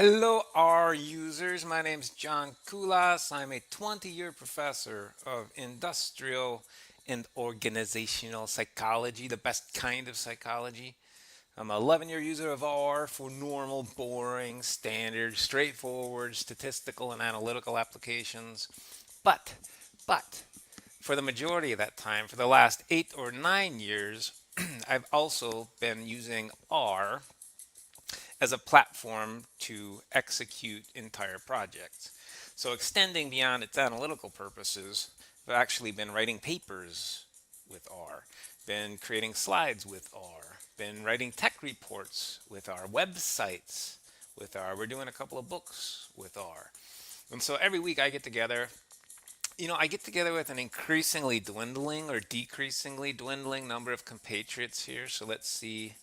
Hello, R users. My name is John Kulas. I'm a 20-year professor of industrial and organizational psychology, the best kind of psychology. I'm an 11-year user of R for normal, boring, standard, straightforward statistical and analytical applications. But, but, for the majority of that time, for the last 8 or 9 years, I've also been using R as a platform to execute entire projects. So extending beyond its analytical purposes, I've actually been writing papers with R, been creating slides with R, been writing tech reports with R, websites with R. We're doing a couple of books with R. And so every week I get together. I get together with an increasingly dwindling or decreasingly dwindling number of compatriots here. So let's see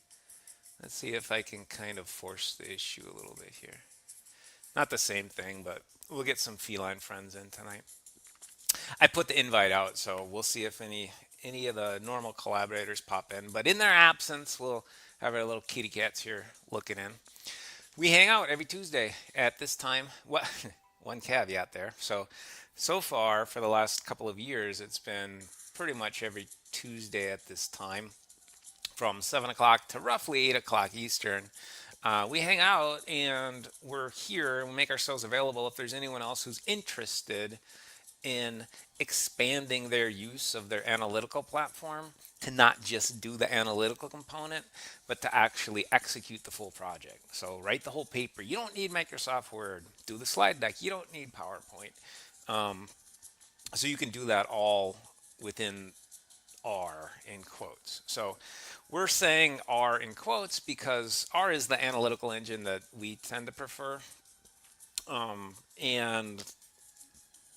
if I can kind of force the issue a little bit here. Not the same thing, but we'll get some feline friends in tonight. I put the invite out, so we'll see if any of the normal collaborators pop in. But in their absence, we'll have our little kitty cats here looking in. We hang out every Tuesday at this time. What? One caveat there. So far for the last couple of years, it's been pretty much every Tuesday at this time, from 7 o'clock to roughly 8 o'clock Eastern. We hang out and we're here and we make ourselves available if there's anyone else who's interested in expanding their use of their analytical platform to not just do the analytical component, but to actually execute the full project. So write the whole paper. You don't need Microsoft Word. Do the slide deck. You don't need PowerPoint. Um, so you can do that all within R in quotes. So we're saying R in quotes because R is the analytical engine that we tend to prefer. And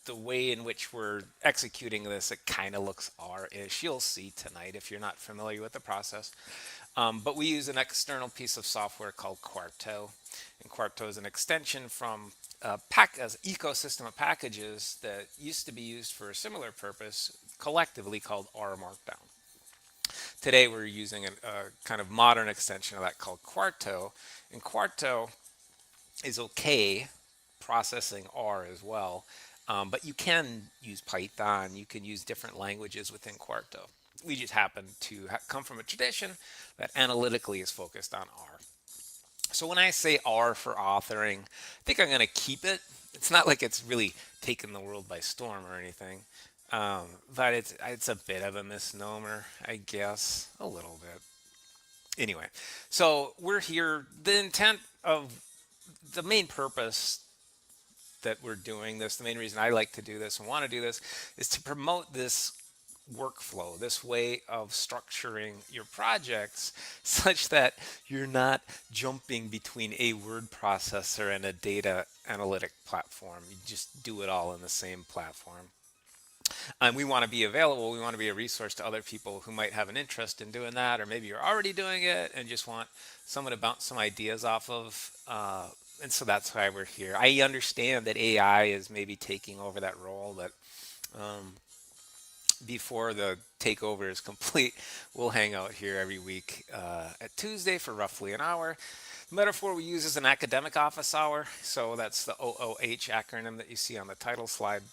the way in which we're executing this, it kind of looks R-ish. You'll see tonight if you're not familiar with the process. But we use an external piece of software called Quarto. And Quarto is an extension from an ecosystem of packages that used to be used for a similar purpose collectively called R Markdown. Today we're using a kind of modern extension of that called Quarto. And Quarto is okay processing R as well. But you can use Python. You can use different languages within Quarto. We just happen to come from a tradition that analytically is focused on R. So when I say R for authoring, I think I'm going to keep it. It's not like it's really taken the world by storm or anything. But it's a bit of a misnomer, I guess, a little bit. Anyway, so we're here. The intent of the main purpose that we're doing this, the main reason I like to do this and want to do this, is to promote this workflow, this way of structuring your projects such that you're not jumping between a word processor and a data analytic platform. You just do it all in the same platform. And we want to be available. We want to be a resource to other people who might have an interest in doing that, or maybe you're already doing it and just want someone to bounce some ideas off of. And so that's why we're here. I understand that AI is maybe taking over that role, but before the takeover is complete, we'll hang out here every week at Tuesday for roughly an hour. The metaphor we use is an academic office hour, so that's the OOH acronym that you see on the title slide.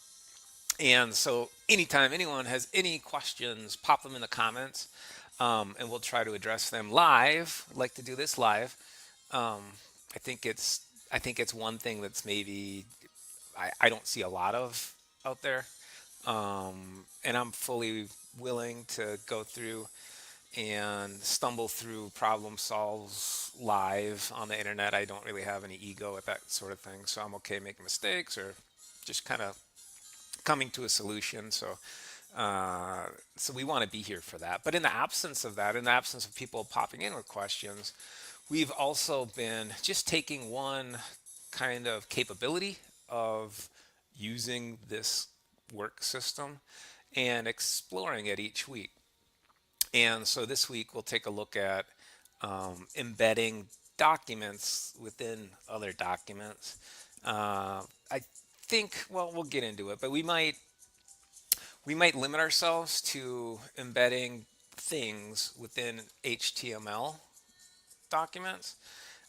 And so anytime anyone has any questions, pop them in the comments, and we'll try to address them live. I'd like to do this live. I think it's one thing that's maybe I don't see a lot of out there. And I'm fully willing to go through and stumble through problem solves live on the internet. I don't really have any ego with that sort of thing, so I'm okay making mistakes or just kind of coming to a solution. So we want to be here for that. But in the absence of that, in the absence of people popping in with questions, we've also been just taking one kind of capability of using this work system and exploring it each week. And so this week we'll take a look at embedding documents within other documents. I think, well, we'll get into it, but we might limit ourselves to embedding things within HTML documents.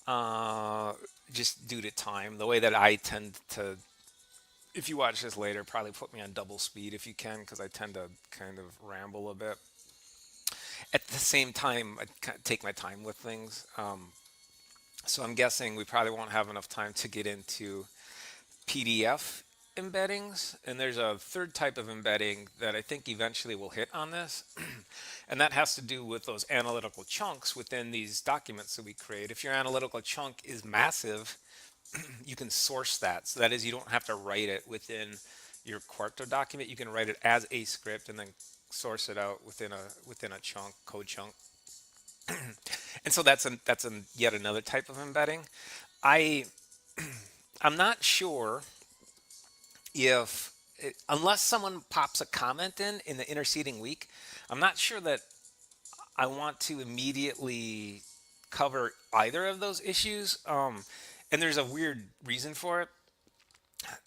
uh, just due to time. The way that I tend to, if you watch this later, probably put me on double speed if you can, because I tend to kind of ramble a bit. At the same time, I take my time with things. So I'm guessing we probably won't have enough time to get into PDF embeddings. And there's a third type of embedding that I think eventually will hit on this. And that has to do with those analytical chunks within these documents that we create. If your analytical chunk is massive, you can source that. So that is, you don't have to write it within your Quarto document. You can write it as a script and then source it out within a chunk, code chunk. And so that's yet another type of embedding. I I'm not sure if unless someone pops a comment in the interceding week, I'm not sure that I want to immediately cover either of those issues. And there's a weird reason for it.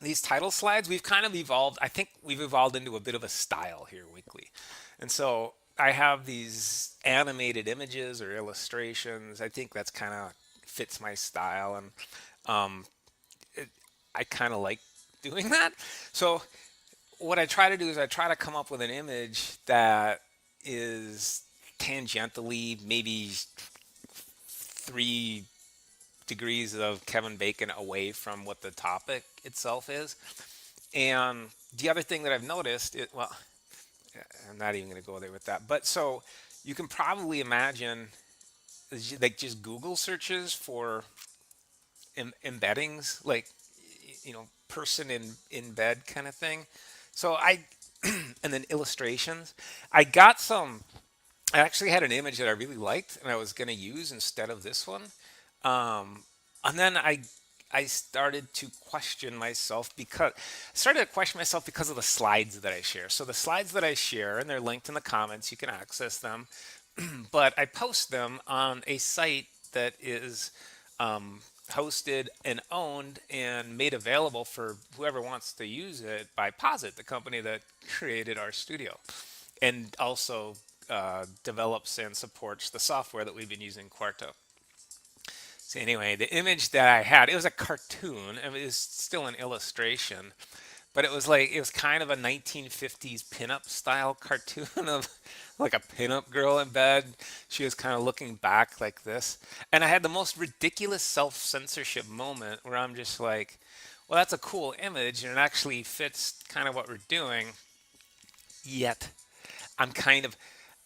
These title slides, we've kind of evolved. I think we've evolved into a bit of a style here weekly. And so I have these animated images or illustrations. I think that's kind of fits my style. And um, I kind of like doing that. So what I try to do is I try to come up with an image that is tangentially maybe 3 degrees of Kevin Bacon away from what the topic itself is. And the other thing that I've noticed, well, I'm not even going to go there with that. But so you can probably imagine like just Google searches for embeddings, like person in bed kind of thing. So I and then illustrations. I got some. I actually had an image that I really liked and I was going to use instead of this one. Um, and then I started to question myself because of the slides that I share. So the slides that I share, and they're linked in the comments, you can access them. But I post them on a site that is hosted and owned and made available for whoever wants to use it by Posit, the company that created our studio, and also develops and supports the software that we've been using, Quarto. So anyway, the image that I had, it was a cartoon. It was still an illustration, but it was kind of a 1950s pinup style cartoon of like a pinup girl in bed. She was kind of looking back like this. And I had the most ridiculous self-censorship moment where I'm just like, well, that's a cool image and it actually fits kind of what we're doing. Yet I'm kind of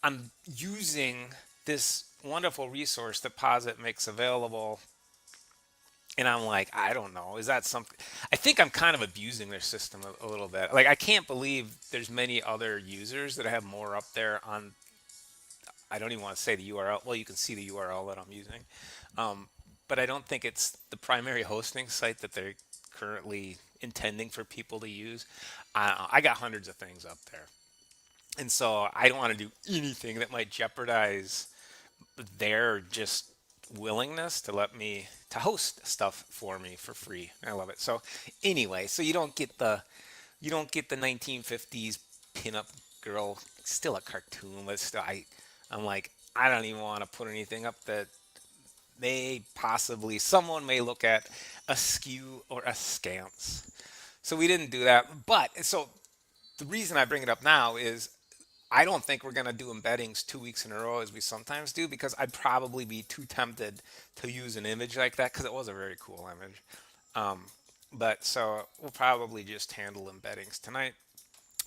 I'm using this wonderful resource that Posit makes available, and I'm like, I don't know, is that something? I think I'm kind of abusing their system a little bit. Like, I can't believe there's many other users that have more up there on. I don't even want to say the URL. Well, you can see the URL that I'm using, um, but I don't think it's the primary hosting site that they're currently intending for people to use. I got hundreds of things up there. And so I don't want to do anything that might jeopardize their just willingness to let me to host stuff for me for free. I love it. So anyway, so you don't get the 1950s pinup girl, still a cartoon, but still I'm like, I don't even want to put anything up that may possibly someone may look at askew or askance. So we didn't do that. But so the reason I bring it up now is I don't think we're going to do embeddings 2 weeks in a row as we sometimes do because I'd probably be too tempted to use an image like that because it was a very cool image. Um, but so we'll probably just handle embeddings tonight.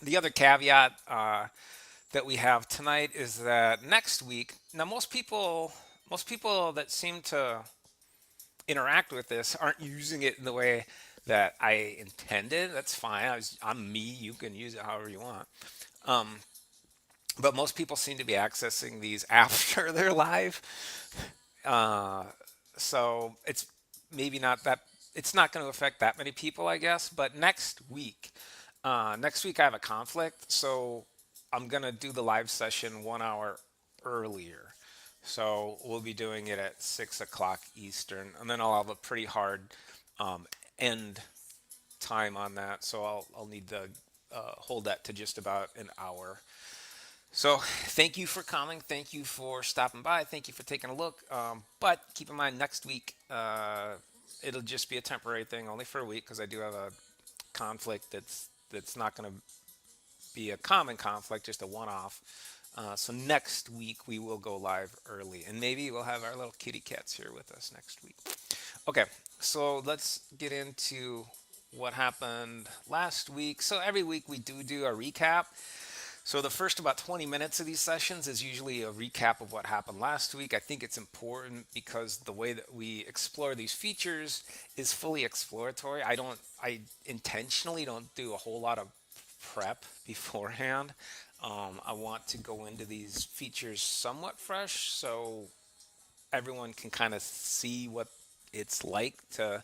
The other caveat that we have tonight is that next week, now most people that seem to interact with this aren't using it in the way that I intended. That's fine. I'm me. You can use it however you want. Um, but most people seem to be accessing these after they're live. Uh, so maybe not that, it's not going to affect that many people, I guess. But next week I have a conflict. So I'm going to do the live session 1 hour earlier. So we'll be doing it at 6 o'clock Eastern. And then I'll have a pretty hard um, end time on that. So I'll need to hold that to just about an hour. So thank you for coming. Thank you for stopping by. Thank you for taking a look. But keep in mind, next week it'll just be a temporary thing, only for a week, because I do have a conflict that's not going to be a common conflict, just a one-off. So next week we will go live early, and maybe we'll have our little kitty cats here with us next week. Okay, so let's get into what happened last week. So every week we do a recap. So the first about 20 minutes of these sessions is usually a recap of what happened last week. I think it's important because the way that we explore these features is fully exploratory. I intentionally don't do a whole lot of prep beforehand. I want to go into these features somewhat fresh so everyone can kind of see what it's like to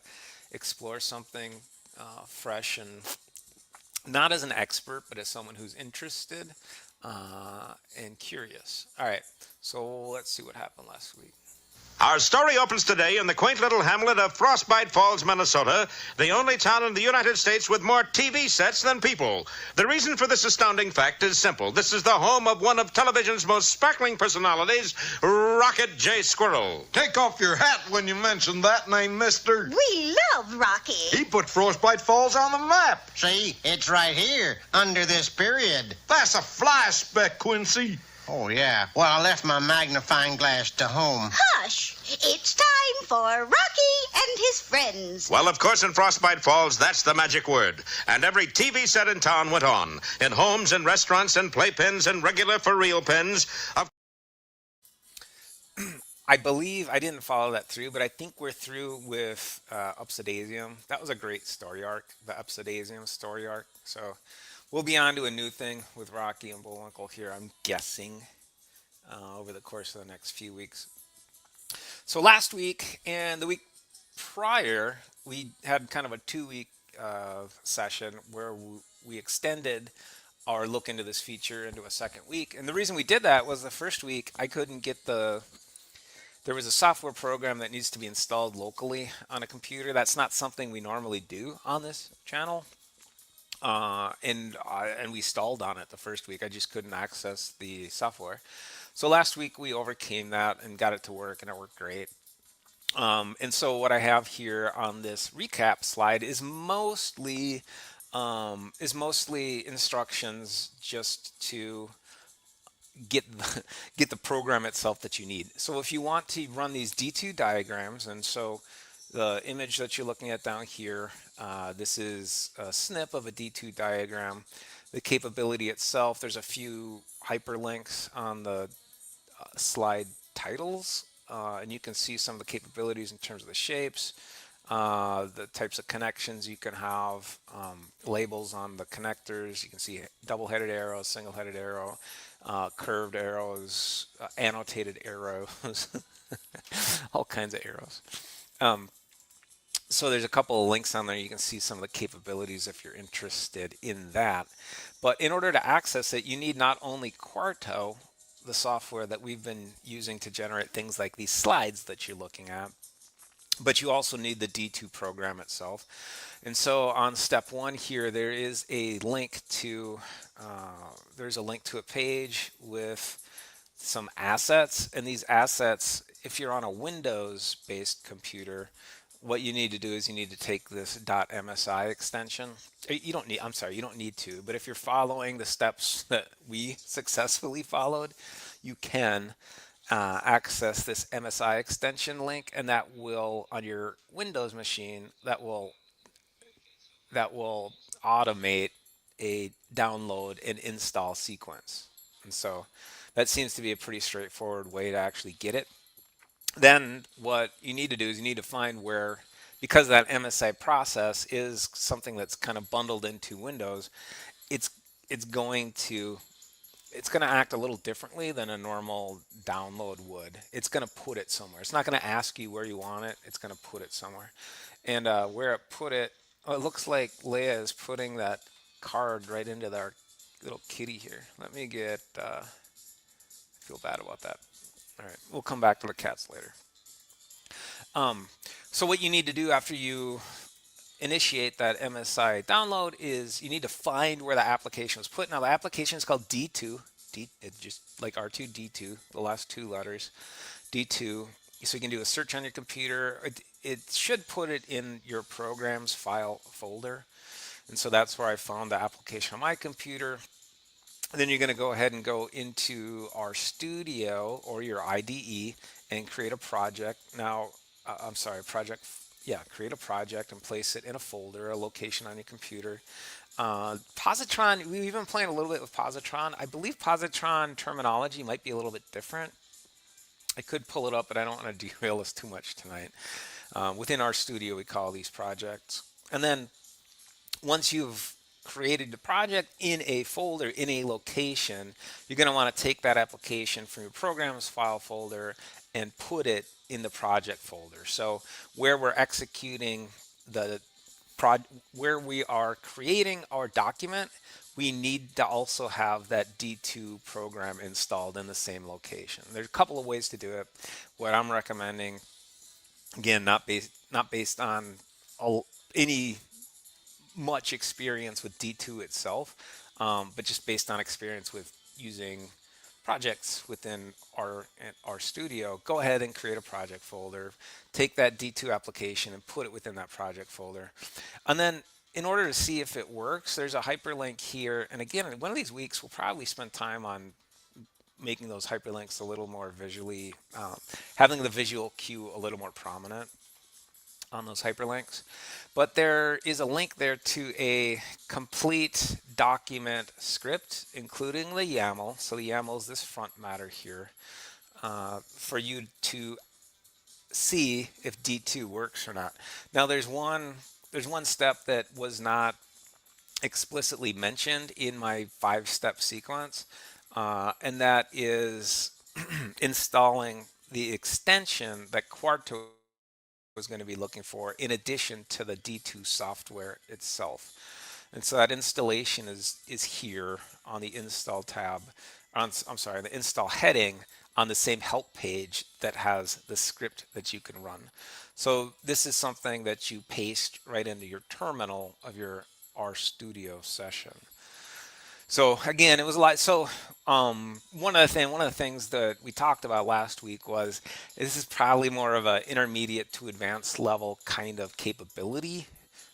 explore something fresh and not as an expert, but as someone who's interested and curious. All right, so let's see what happened last week. Our story opens today in the quaint little hamlet of Frostbite Falls, Minnesota, the only town in the United States with more TV sets than people. The reason for this astounding fact is simple. This is the home of one of television's most sparkling personalities, Rocket J. Squirrel. Take off your hat when you mention that name, mister. We love Rocky. He put Frostbite Falls on the map. See, it's right here, under this period. That's a fly speck, Quincy. Oh, yeah. Well, I left my magnifying glass to home. Hush! It's time for Rocky and his friends. Well, of course, in Frostbite Falls, that's the magic word. And every TV set in town went on. In homes and restaurants and playpens and regular for-real pens. I believe I didn't follow that through, but I think we're through with Upsidasium. That was a great story arc, the Upsidasium story arc. So we'll be on to a new thing with Rocky and Bullwinkle here, I'm guessing, over the course of the next few weeks. So last week and the week prior, we had kind of a 2 week session where we extended our look into this feature into a second week. And the reason we did that was the first week I couldn't get there was a software program that needs to be installed locally on a computer. That's not something we normally do on this channel. And we stalled on it the first week. I just couldn't access the software. So last week we overcame that and got it to work, and it worked great. And so what I have here on this recap slide is mostly instructions just to get get the program itself that you need. So if you want to run these D2 diagrams, and so the image that you're looking at down here, this is a snip of a D2 diagram. The capability itself, there's a few hyperlinks on the slide titles, and you can see some of the capabilities in terms of the shapes, the types of connections you can have, labels on the connectors. You can see double-headed arrows, single-headed arrow, curved arrows, annotated arrows, all kinds of arrows. So there's a couple of links on there. You can see some of the capabilities if you're interested in that. But in order to access it, you need not only Quarto, the software that we've been using to generate things like these slides that you're looking at, but you also need the D2 program itself. And so on step one here, there is a link to a page with some assets, and these assets, if you're on a Windows-based computer, what you need to do is you need to take this .msi extension. You don't need to, but if you're following the steps that we successfully followed, you can access this MSI extension link, and that will, on your Windows machine, that will automate a download and install sequence. And so that seems to be a pretty straightforward way to actually get it. Then what you need to do is you need to find where, because that MSI process is something that's kind of bundled into Windows, it's going to act a little differently than a normal download would. It's going to put it somewhere. It's not going to ask you where you want it. It's going to put it somewhere. And where it put it, it looks like Leia is putting that card right into our little kitty here. Let me get, I feel bad about that. All right, we'll come back to the cats later. So what you need to do after you initiate that MSI download is you need to find where the application was put. Now the application is called D2. it just like R2D2, the last two letters, D2. So you can do a search on your computer. It should put it in your programs file folder. And so that's where I found the application on my computer. And then you're going to go ahead and go into our studio or your IDE and create a project. Now, I'm sorry, project. Yeah, create a project and place it in a folder, a location on your computer. Positron, we've been playing a little bit with Positron. I believe Positron terminology might be a little bit different. I could pull it up, but I don't want to derail us too much tonight. Within our studio, we call these projects. And then once you've created the project in a folder, in a location, you're going to want to take that application from your programs file folder and put it in the project folder. So where we're executing the where we are creating our document, we need to also have that D2 program installed in the same location. There's a couple of ways to do it. What I'm recommending, again, not based on any much experience with D2 itself, but just based on experience with using projects within our studio. Go ahead and create a project folder, take that D2 application and put it within that project folder. And then in order to see if it works, there's a hyperlink here. And again, one of these weeks, we'll probably spend time on making those hyperlinks a little more visually, having the visual cue a little more prominent on those hyperlinks. But there is a link there to a complete document script, including the YAML. So the YAML is this front matter here, for you to see if D2 works or not. Now there's one step that was not explicitly mentioned in my 5-step sequence, and that is installing the extension that Quarto was going to be looking for in addition to the D2 software itself. And so that installation is here on the install tab, I'm sorry, the install heading on the same help page that has the script that you can run. So this is something that you paste right into your terminal of your RStudio session. So again, it was a lot. So one of the things that we talked about last week was this is probably more of an intermediate to advanced level kind of capability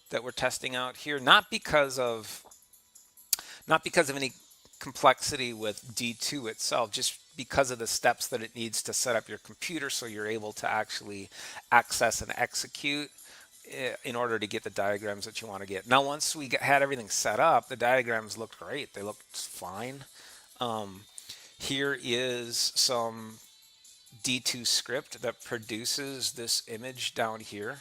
that we're testing out here, not because of any complexity with D2 itself, just because of the steps that it needs to set up your computer so you're able to actually access and execute in order to get the diagrams that you want to get. Now, once we had everything set up, the diagrams looked great. They looked fine. Here is some D2 script that produces this image down here.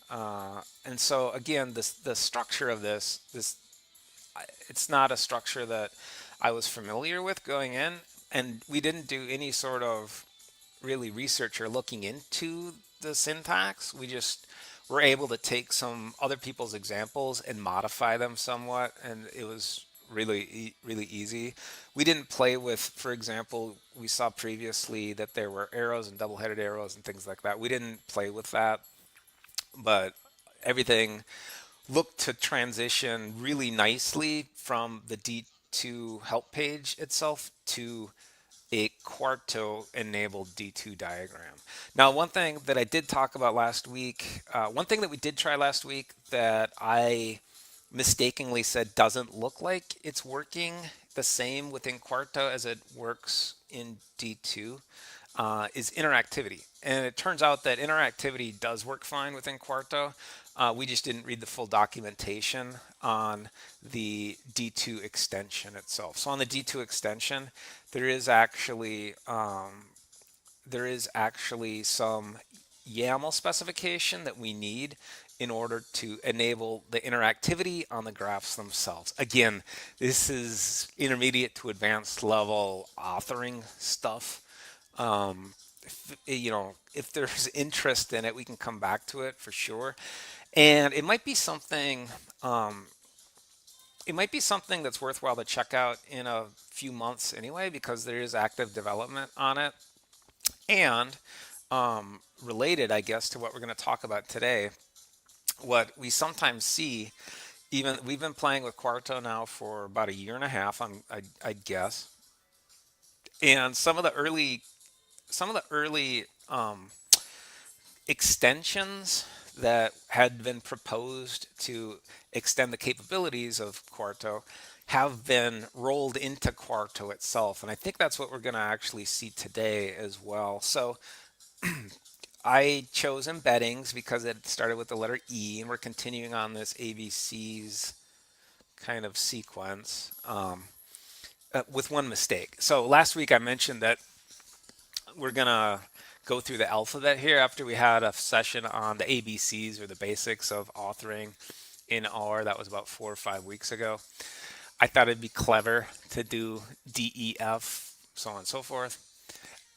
And so again, the structure of this, it's not a structure that I was familiar with going in, and we didn't do any sort of really research or looking into the syntax. We just were able to take some other people's examples and modify them somewhat, and it was really easy. We didn't play with, for example, we saw previously that there were arrows and double-headed arrows and things like that. We didn't play with that, but everything looked to transition really nicely from the D2 help page itself to a Quarto enabled D2 diagram. Now, one thing that I did talk about last week, one thing that we did try last week that I mistakenly said doesn't look like it's working the same within Quarto as it works in D2, is interactivity. And it turns out that interactivity does work fine within Quarto. We just didn't read the full documentation on the D2 extension itself. So on the D2 extension, there is actually some YAML specification that we need in order to enable the interactivity on the graphs themselves. Again, this is intermediate to advanced level authoring stuff. If there's interest in it, we can come back to it for sure. And it might be something that's worthwhile to check out in a few months anyway, because there is active development on it. And related, I guess, to what we're going to talk about today, what we sometimes see, even we've been playing with Quarto now for about a year and a half, I'd guess. And some of the early extensions that had been proposed to extend the capabilities of Quarto have been rolled into Quarto itself. And I think that's what we're going to actually see today as well. So I chose embeddings because it started with the letter E, and we're continuing on this ABCs kind of sequence with one mistake. So last week I mentioned that we're gonna go through the alphabet here after we had a session on the ABCs or the basics of authoring in R. That was about 4 or 5 weeks ago. I thought it'd be clever to do D, E, F, so on and so forth,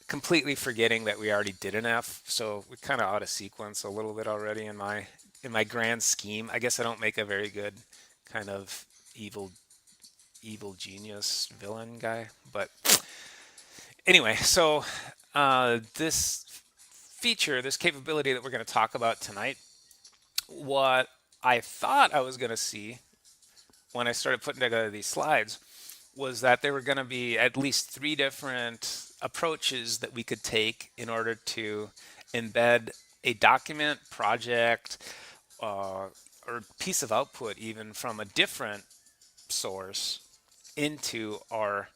completely forgetting that we already did an F. So we kind of out of sequence a little bit already in my grand scheme. I guess I don't make a very good kind of evil genius villain guy, but anyway, so this feature, this capability that we're going to talk about tonight, what I thought I was going to see when I started putting together these slides was that there were going to be at least three different approaches that we could take in order to embed a document, project, or piece of output even from a different source into our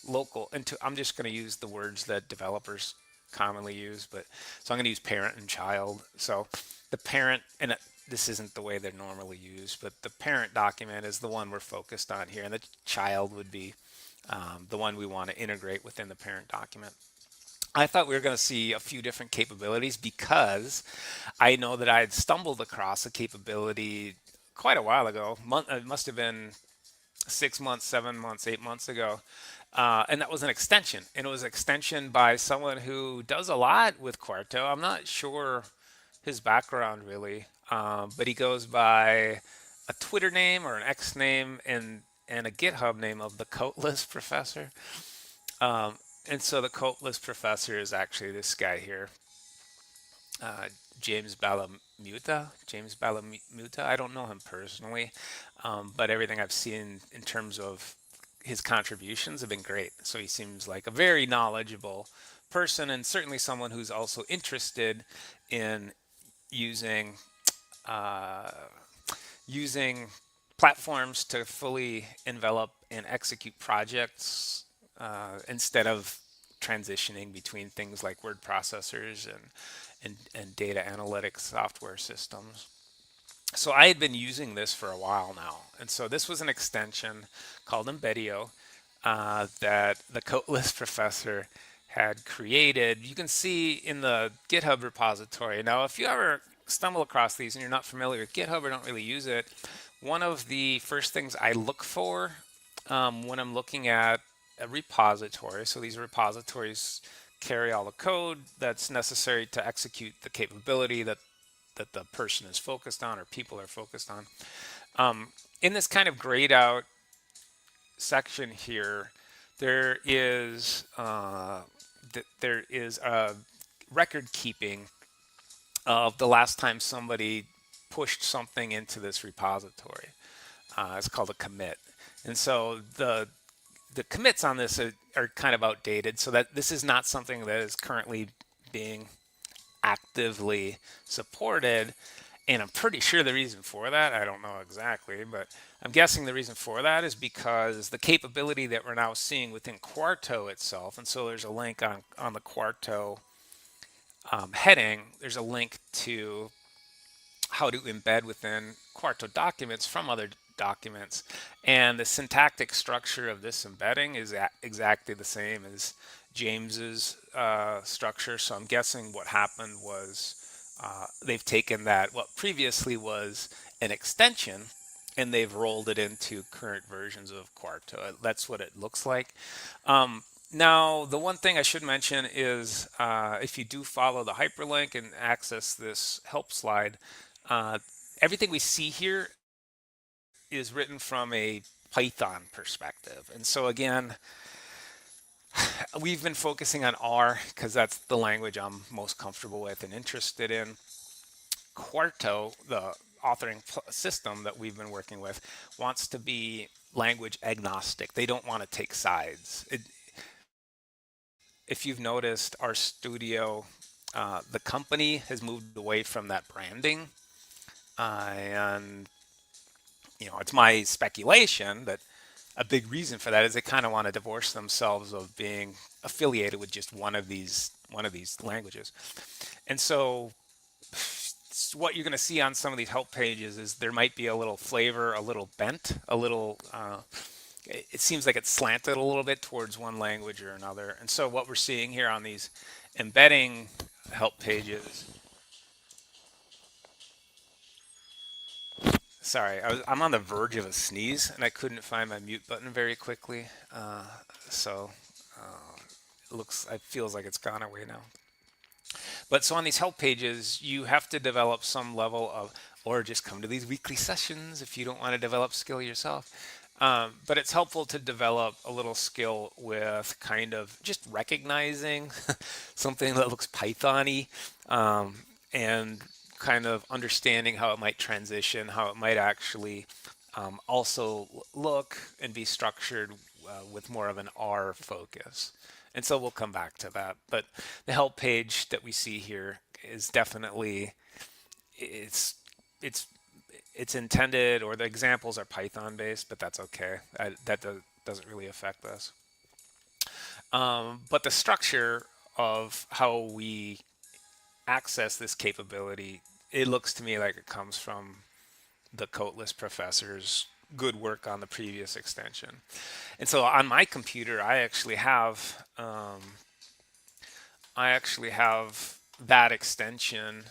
local into I'm just going to use the words that developers commonly use, but so I'm going to use parent and child. So the parent, and this isn't the way they're normally used, but the parent document is the one we're focused on here, and the child would be the one we want to integrate within the parent document. I thought we were going to see a few different capabilities because I know that I had stumbled across a capability quite a while ago. It must have been 6 months, 7 months, 8 months ago. And that was an extension. And it was an extension by someone who does a lot with Quarto. I'm not sure his background really, but he goes by a Twitter name or an X name and a GitHub name of the Codeless Professor. Um, and so the Codeless Professor is actually this guy here, uh, James Balamuta. James Balamuta. I don't know him personally, but everything I've seen in terms of his contributions have been great. So he seems like a very knowledgeable person, and certainly someone who's also interested in using uh, using platforms to fully envelop and execute projects instead of transitioning between things like word processors and data analytics software systems. So I had been using this for a while now, and so this was an extension called Embedio that the Codeless Professor had created. You can see in the GitHub repository. Now, if you ever stumble across these and you're not familiar with GitHub or don't really use it, one of the first things I look for when I'm looking at a repository, so these repositories carry all the code that's necessary to execute the capability that the person is focused on or people are focused on. In this kind of grayed out section here, there is a record keeping of the last time somebody pushed something into this repository. It's called a commit, and so the commits on this are kind of outdated. So that this is not something that is currently being actively supported. And I'm pretty sure the reason for that, I don't know exactly, but I'm guessing the reason for that is because the capability that we're now seeing within Quarto itself, and so there's a link on the Quarto heading, there's a link to how to embed within Quarto documents from other documents. And the syntactic structure of this embedding is exactly the same as James's structure. So I'm guessing what happened was they've taken that, what previously was an extension, and they've rolled it into current versions of Quarto. That's what it looks like. Now, the one thing I should mention is if you do follow the hyperlink and access this help slide, everything we see here is written from a Python perspective. And so again, we've been focusing on R because that's the language I'm most comfortable with and interested in. Quarto, the authoring system that we've been working with, wants to be language agnostic. They don't want to take sides. if you've noticed, our studio, the company has moved away from that branding, and it's my speculation that a big reason for that is they kind of want to divorce themselves of being affiliated with just one of these languages. And so what you're going to see on some of these help pages is there might be a little flavor, a little bent, a little it seems like it's slanted a little bit towards one language or another. And so what we're seeing here on these embedding help pages, sorry, I'm on the verge of a sneeze and I couldn't find my mute button very quickly. So it feels like it's gone away now. But so on these help pages, you have to develop some level of, or just come to these weekly sessions if you don't want to develop skill yourself. But it's helpful to develop a little skill with kind of just recognizing something that looks Python-y, and kind of understanding how it might transition, how it might actually also look and be structured with more of an R focus. And so we'll come back to that. But the help page that we see here is definitely it's it's it's intended, or the examples are Python based, but that's okay. Doesn't really affect this. But the structure of how we access this capability, it looks to me like it comes from the Codeless professor's good work on the previous extension. And so on my computer, I actually have that extension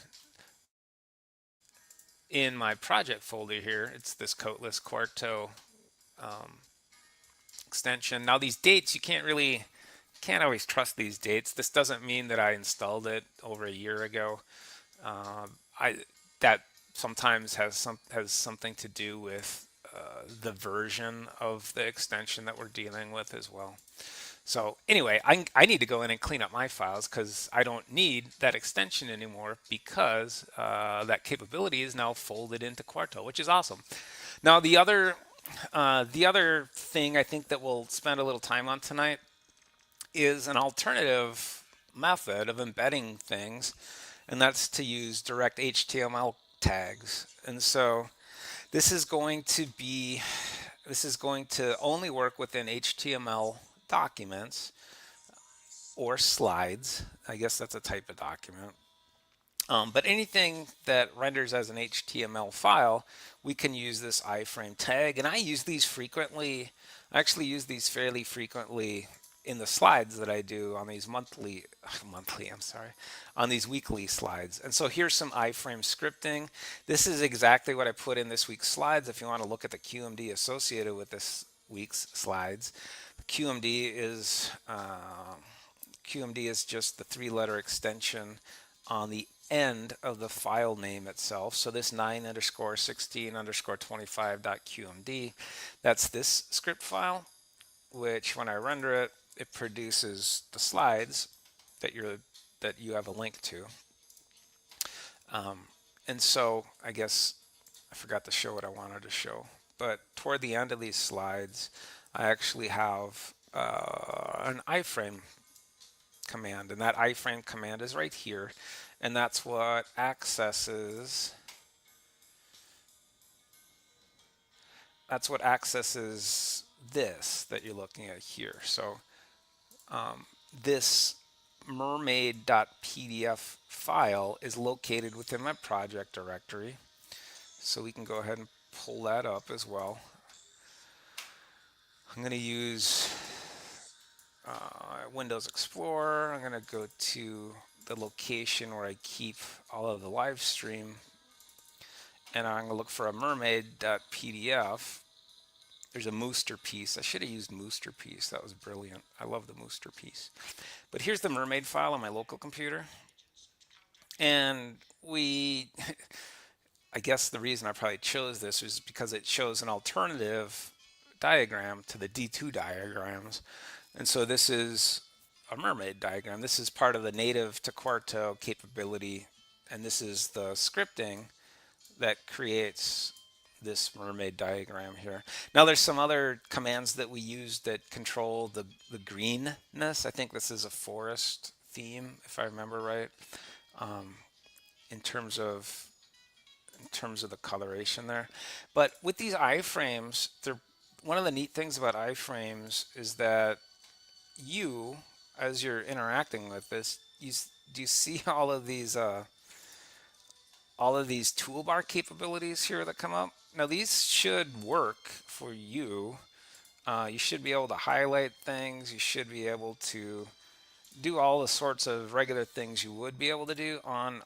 in my project folder here. It's this Codeless Quarto um, extension. Now these dates, you can't always trust these dates. This doesn't mean that I installed it over a year ago. I that sometimes has something to do with the version of the extension that we're dealing with as well. So anyway, I need to go in and clean up my files because I don't need that extension anymore, because that capability is now folded into Quarto, which is awesome. Now the other thing I think that we'll spend a little time on tonight is an alternative method of embedding things, and that's to use direct HTML tags. And so this is going to only work within HTML documents or slides. I guess that's a type of document. But anything that renders as an HTML file, we can use this iframe tag. And I use these frequently. I actually use these fairly frequently in the slides that I do on these on these weekly slides. And so here's some iframe scripting. This is exactly what I put in this week's slides. If you want to look at the QMD associated with this week's slides, QMD is just the three-letter extension on the end of the file name itself. So this 9_16_25.qmd, that's this script file, which when I render it, it produces the slides that you have a link to. And so I guess I forgot to show what I wanted to show, but toward the end of these slides, I actually have an iframe command, and that iframe command is right here, and that's what accesses this that you're looking at here. So this mermaid.pdf file is located within my project directory, so we can go ahead and pull that up as well. I'm going to use Windows Explorer. I'm going to go to the location where I keep all of the live stream, and I'm going to look for a mermaid.pdf. There's a Mooster piece. I should have used Mooster piece. That was brilliant. I love the Mooster piece. But here's the mermaid file on my local computer. And I guess the reason I probably chose this is because it shows an alternative diagram to the D2 diagrams. And so this is a mermaid diagram. This is part of the native to Quarto capability. And this is the scripting that creates this mermaid diagram here. Now there's some other commands that we use that control the greenness. I think this is a forest theme, if I remember right, in terms of the coloration there. But with these iframes, they're one of the neat things about iframes is that you, as you're interacting with this, do you see all of these toolbar capabilities here that come up? Now these should work for you. You should be able to highlight things. You should be able to do all the sorts of regular things you would be able to do on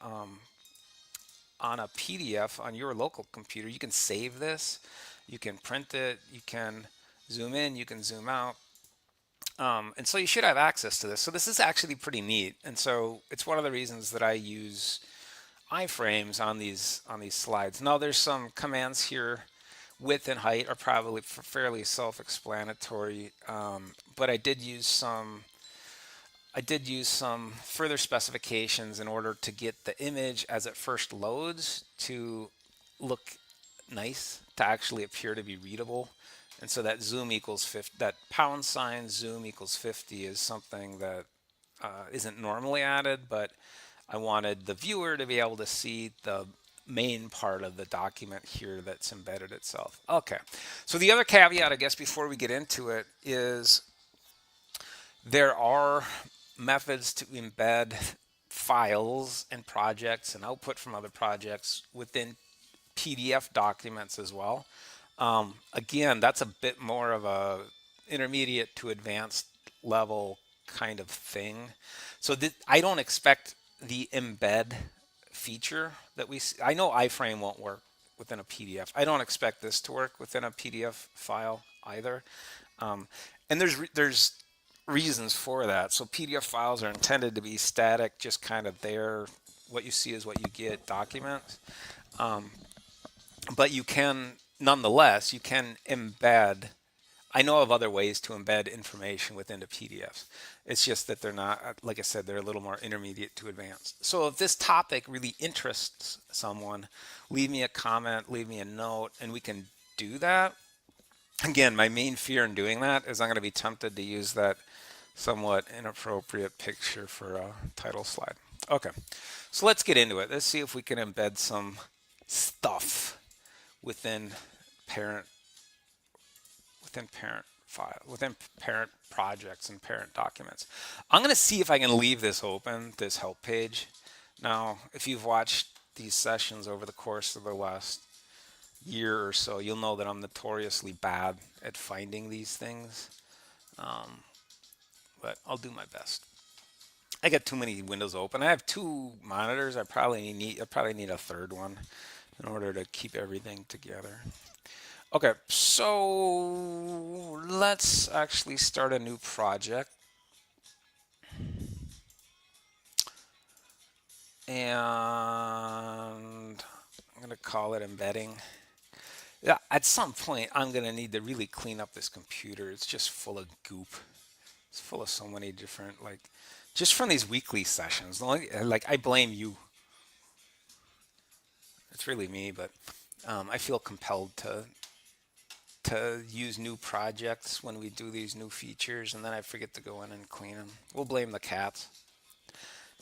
a PDF on your local computer. You can save this, you can print it, you can zoom in, you can zoom out. And so you should have access to this. So this is actually pretty neat. And so it's one of the reasons that I use iframes on these slides. Now there's some commands here. Width and height are probably fairly self-explanatory, but I did use some further specifications in order to get the image as it first loads to look nice, to actually appear to be readable. And so that zoom equals 50, that pound sign zoom equals 50 is something that isn't normally added, but I wanted the viewer to be able to see the main part of the document here that's embedded itself. Okay, so the other caveat, I guess, before we get into it is there are methods to embed files and projects and output from other projects within PDF documents as well. Again, that's a bit more of a intermediate to advanced level kind of thing. So I don't expect the embed feature that we see. I know iframe won't work within a PDF. I don't expect this to work within a PDF file either. And there's reasons for that. So PDF files are intended to be static, just kind of there. What you see is what you get documents. But you can, nonetheless, you can embed. I know of other ways to embed information within the PDFs. It's just that they're not, like I said, they're a little more intermediate to advanced. So if this topic really interests someone, leave me a comment, leave me a note, and we can do that. Again, my main fear in doing that is I'm going to be tempted to use that somewhat inappropriate picture for a title slide. Okay, so let's get into it. Let's see if we can embed some stuff within parent projects and parent documents. I'm going to see if I can leave this open, this help page. Now, if you've watched these sessions over the course of the last year or so, you'll know that I'm notoriously bad at finding these things, but I'll do my best. I got too many windows open. I have two monitors. I probably need a third one in order to keep everything together. Okay, so let's actually start a new project. And I'm going to call it embedding. Yeah, at some point, I'm going to need to really clean up this computer. It's just full of goop. It's full of so many different, just from these weekly sessions. I blame you. It's really me, but I feel compelled to use new projects when we do these new features, and then I forget to go in and clean them. We'll blame the cats.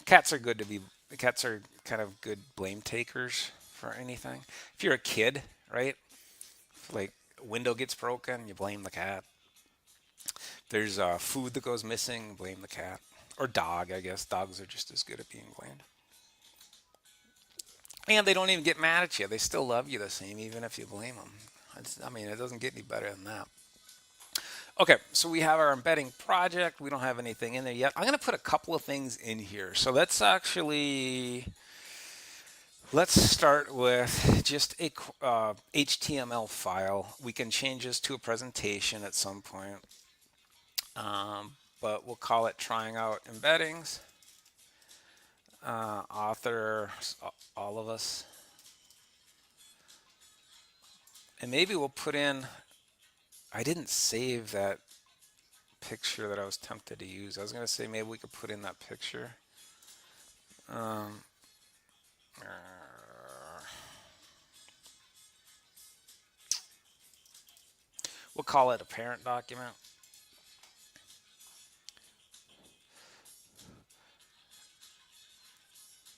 Cats are kind of good blame takers for anything. If you're a kid, right? Like a window gets broken, you blame the cat. There's food that goes missing, blame the cat. Or dog, I guess. Dogs are just as good at being blamed. And they don't even get mad at you. They still love you the same, even if you blame them. It doesn't get any better than that. Okay, so we have our embedding project. We don't have anything in there yet. I'm going to put a couple of things in here. So let's start with just a HTML file. We can change this to a presentation at some point, but we'll call it Trying Out Embeddings. Author, all of us. And maybe we'll put in, I didn't save that picture that I was tempted to use. I was going to say maybe we could put in that picture. We'll call it a parent document.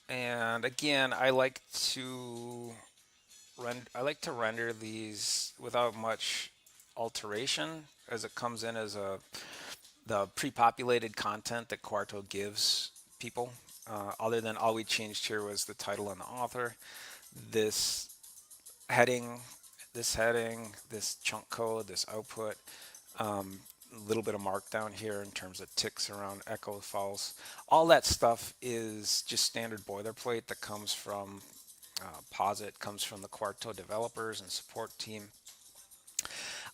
And again, I like to render these without much alteration as it comes in as the pre-populated content that Quarto gives people. Other than all we changed here was the title and the author. This heading, this chunk code, this output, a little bit of markdown here in terms of ticks around echo false. All that stuff is just standard boilerplate that comes from Posit, comes from the Quarto developers and support team.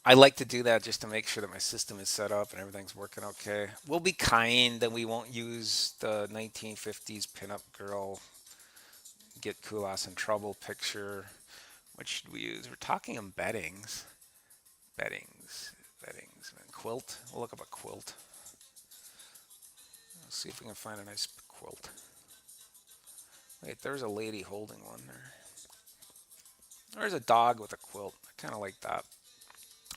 I like to do that just to make sure that my system is set up and everything's working okay. We'll be kind and we won't use the 1950s pinup girl get Kulas in trouble picture. What should we use? We're talking embeddings. Beddings. Beddings. Quilt. We'll look up a quilt. Let's see if we can find a nice quilt. Wait, there's a lady holding one there. There's a dog with a quilt. I kind of like that.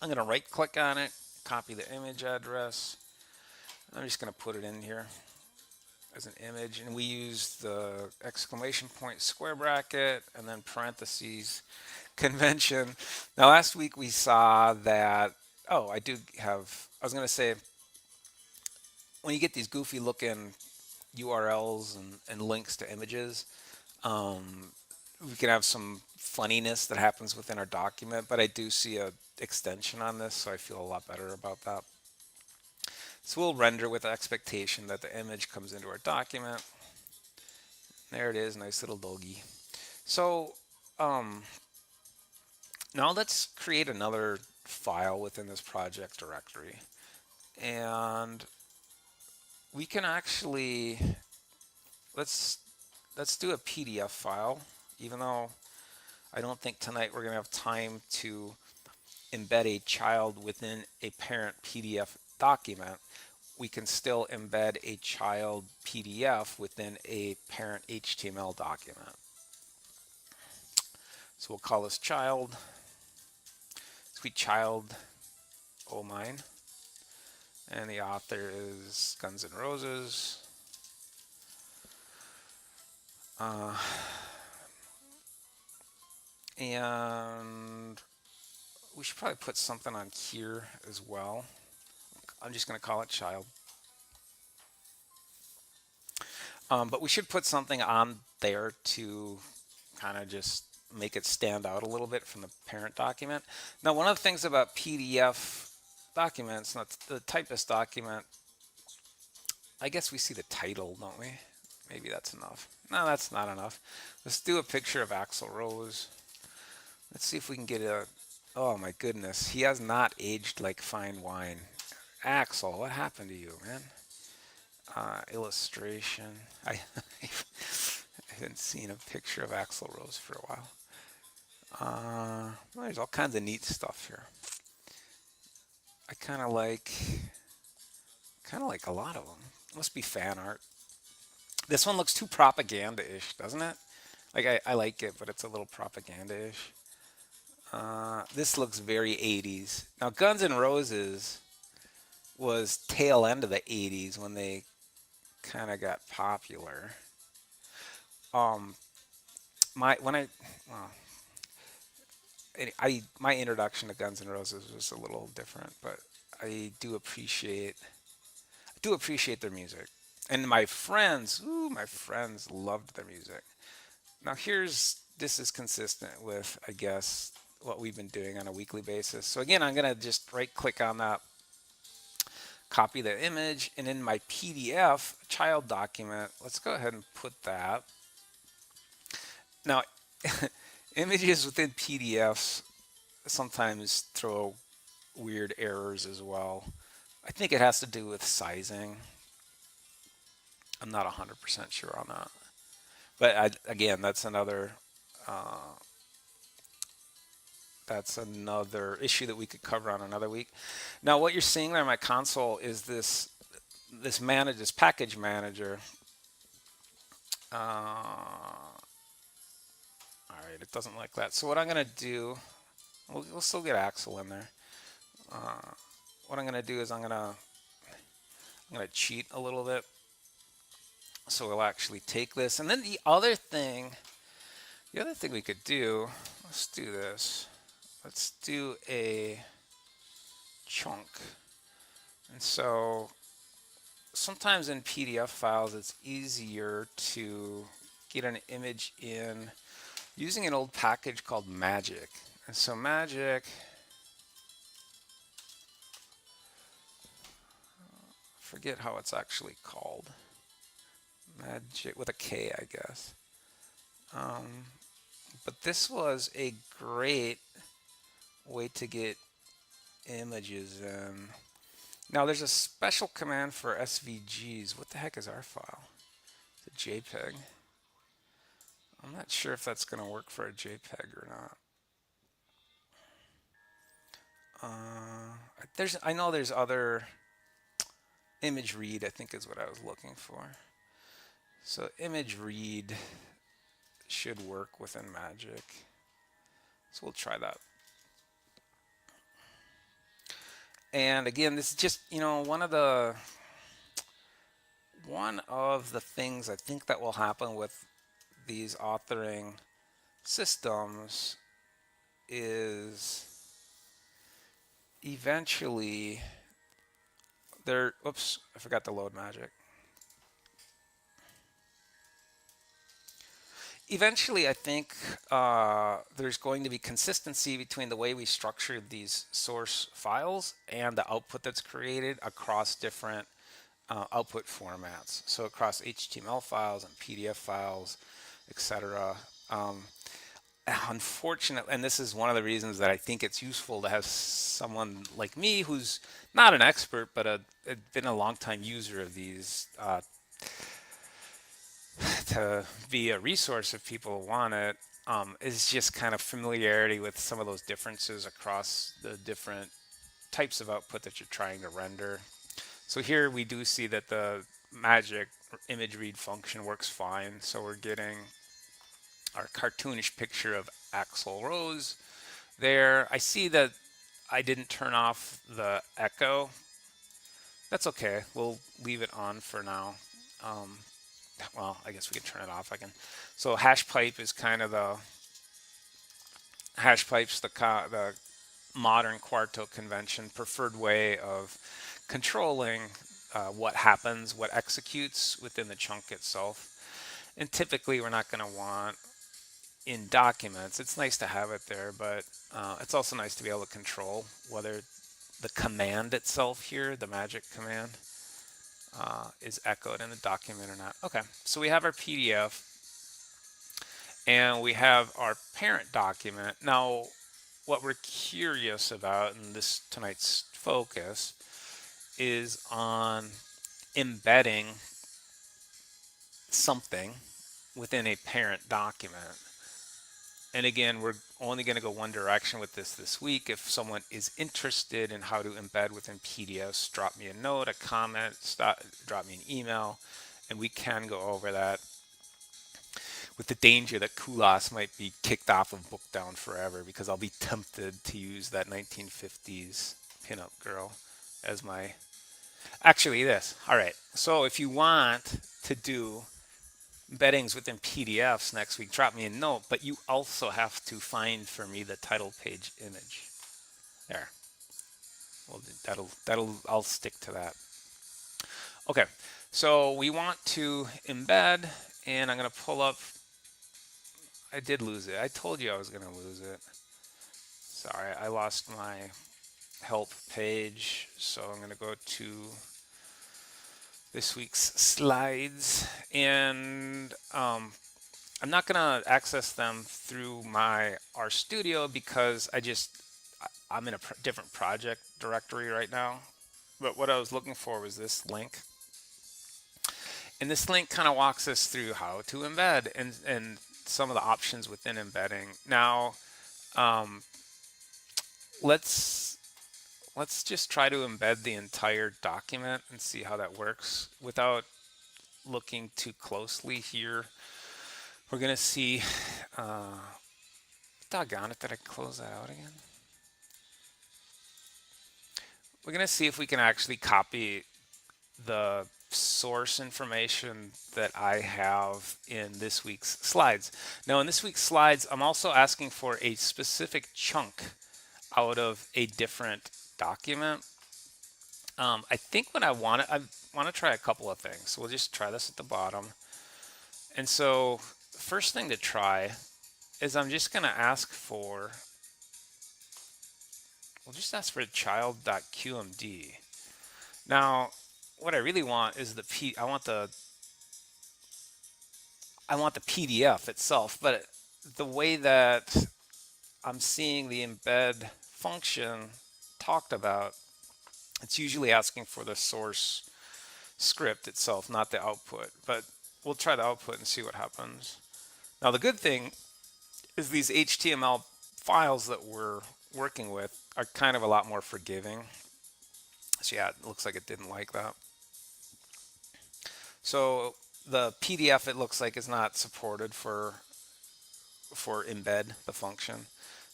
I'm going to right click on it, copy the image address. I'm just going to put it in here as an image. And we use the exclamation point square bracket and then parentheses convention. Now, last week we saw that, oh, I was going to say, when you get these goofy looking URLs and links to images, we can have some funniness that happens within our document, but I do see a extension on this, so I feel a lot better about that. So we'll render with the expectation that the image comes into our document. There it is, nice little doggy. So now let's create another file within this project directory. And we can actually, let's do a PDF file, even though I don't think tonight we're going to have time to embed a child within a parent PDF document. We can still embed a child PDF within a parent HTML document. So we'll call this child, sweet child, oh mine. And the author is Guns N' Roses. And we should probably put something on here as well. I'm just going to call it child. But we should put something on there to kind of just make it stand out a little bit from the parent document. Now, one of the things about PDF documents, not the typist document, I guess we see the title, don't we? Maybe that's enough. No, that's not enough. Let's do a picture of Axl Rose. Let's see if we can get a, oh my goodness, he has not aged like fine wine. Axl, what happened to you, man? Illustration. I haven't seen a picture of Axl Rose for a while. Well, there's all kinds of neat stuff here. I kind of like a lot of them. Must be fan art. This one looks too propaganda-ish, doesn't it? Like I like it, but it's a little propaganda-ish. This looks very 80s. Now, Guns N' Roses was tail end of the 80s when they kind of got popular. My introduction to Guns N' Roses was a little different, but I do appreciate their music. And my friends loved their music. Now this is consistent with, I guess, what we've been doing on a weekly basis. So again, I'm going to just right click on that, copy the image, and in my PDF child document, let's go ahead and put that. Now, images within PDFs sometimes throw weird errors as well. I think it has to do with sizing. I'm not 100% sure on that. But again, that's another issue that we could cover on another week. Now, what you're seeing there in my console is this package manager. All right, it doesn't like that. So what I'm going to do, we'll still get Axel in there. What I'm gonna do is I'm gonna cheat a little bit. So we'll actually take this, and then the other thing we could do, let's do this. Let's do a chunk. And so sometimes in PDF files, it's easier to get an image in using an old package called Magic. And so Magic, forget how it's actually called. Magic with a K, I guess. But this was a great way to get images in. Now there's a special command for SVGs. What the heck is our file? It's a JPEG. I'm not sure if that's going to work for a JPEG or not. I know there's other image read, I think is what I was looking for. So image read should work within Magic. So we'll try that. And again, this is just, one of the things I think that will happen with these authoring systems is eventually oops, I forgot to load Magic. Eventually, I think there's going to be consistency between the way we structure these source files and the output that's created across different output formats. So across HTML files and PDF files, etc. Unfortunately, and this is one of the reasons that I think it's useful to have someone like me who's not an expert, but been a long time user of these to be a resource if people want it, is just kind of familiarity with some of those differences across the different types of output that you're trying to render. So here we do see that the Magic image read function works fine. So we're getting our cartoonish picture of Axl Rose there. I see that I didn't turn off the echo. That's okay. We'll leave it on for now. Well, I guess we can turn it off. So hash pipe is kind of the modern Quarto convention, preferred way of controlling what happens, what executes within the chunk itself. And typically we're not going to want in documents. It's nice to have it there, but it's also nice to be able to control whether the command itself here, the Magic command, is echoed in the document or not. Okay, so we have our PDF and we have our parent document. Now, what we're curious about, and this tonight's focus, is on embedding something within a parent document. And again, we're only going to go one direction with this week. If someone is interested in how to embed within PDFs, drop me a note, a comment, drop me an email, and we can go over that, with the danger that Kulas might be kicked off of Bookdown forever because I'll be tempted to use that 1950s pinup girl as my... Actually, this. All right. So if you want to do embeddings within PDFs next week, drop me a note, but you also have to find for me the title page image. There. Well, I'll stick to that. Okay. So we want to embed, and I'm going to pull up... I did lose it. I told you I was going to lose it. Sorry, I lost my help page. So I'm going to go to this week's slides. And I'm not going to access them through my RStudio because I'm in a different project directory right now. But what I was looking for was this link. And this link kind of walks us through how to embed and some of the options within embedding. Now, let's just try to embed the entire document and see how that works without looking too closely here. We're going to see, doggone it, did I close that out again? we're going to see if we can actually copy the source information that I have in this week's slides. Now, in this week's slides, I'm also asking for a specific chunk out of a different document. I think what I want to try a couple of things. So we'll just try this at the bottom. And so the first thing to try is I'm just going to ask for, we'll just ask for child.qmd. Now, what I really want is I want the PDF itself, but the way that I'm seeing the embed function talked about, it's usually asking for the source script itself, not the output. But we'll try the output and see what happens. Now, the good thing is these HTML files that we're working with are kind of a lot more forgiving. So yeah, it looks like it didn't like that. So the PDF, it looks like, is not supported for embed, the function.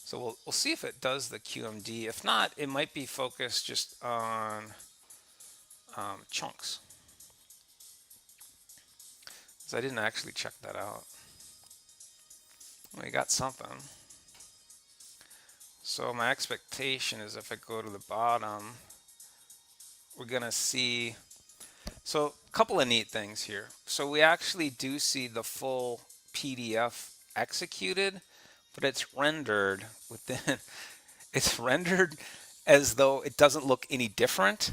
So we'll see if it does the QMD. If not, it might be focused just on chunks. So I didn't actually check that out. We got something. So my expectation is if I go to the bottom, we're going to see, so a couple of neat things here. So we actually do see the full PDF executed, but it's rendered within, it's rendered as though it doesn't look any different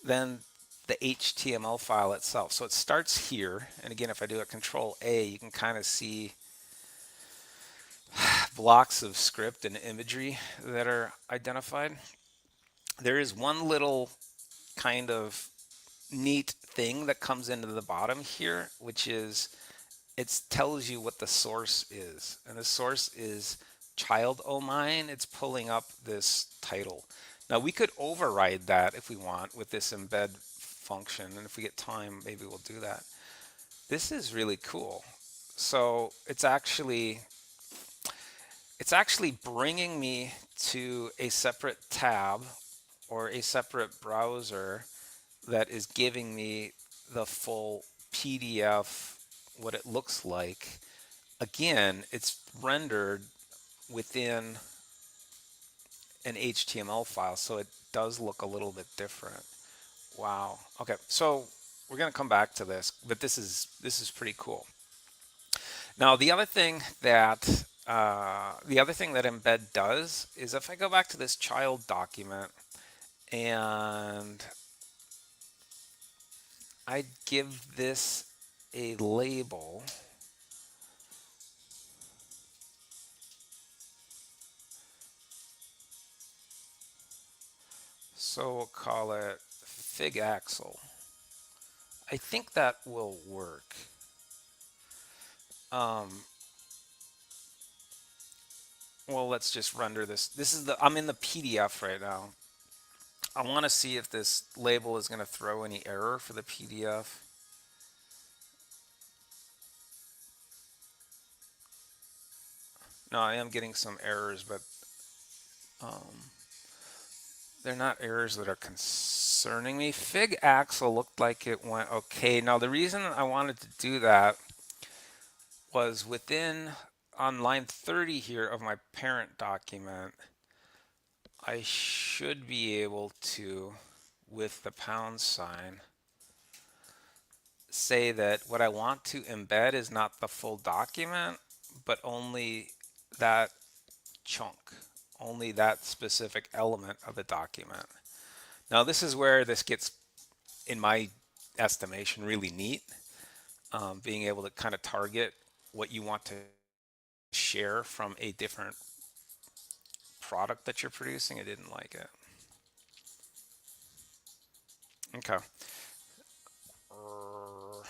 than the HTML file itself. So it starts here, and again, if I do a Control A, you can kind of see blocks of script and imagery that are identified. There is one little kind of neat thing that comes into the bottom here, which is it tells you what the source is. And the source is child o' mine. It's pulling up this title. Now we could override that if we want with this embed function. And if we get time, maybe we'll do that. This is really cool. So it's actually bringing me to a separate tab or a separate browser that is giving me the full PDF, what it looks like. Again, it's rendered within an HTML file, so it does look a little bit different. Wow. Okay, so we're going to come back to this, but this is pretty cool. Now, the other thing that Embed does is if I go back to this child document and I give this a label, so we'll call it Fig Axle. I think that will work. Well, let's just render this. I'm in the PDF right now. I want to see if this label is going to throw any error for the PDF. No, I am getting some errors, but they're not errors that are concerning me. Fig Axle looked like it went okay. Now, the reason I wanted to do that was on line 30 here of my parent document, I should be able to, with the pound sign, say that what I want to embed is not the full document, but only that chunk, only that specific element of the document. Now, this is where this gets, in my estimation, really neat, being able to kind of target what you want to share from a different product that you're producing. I didn't like it. Okay.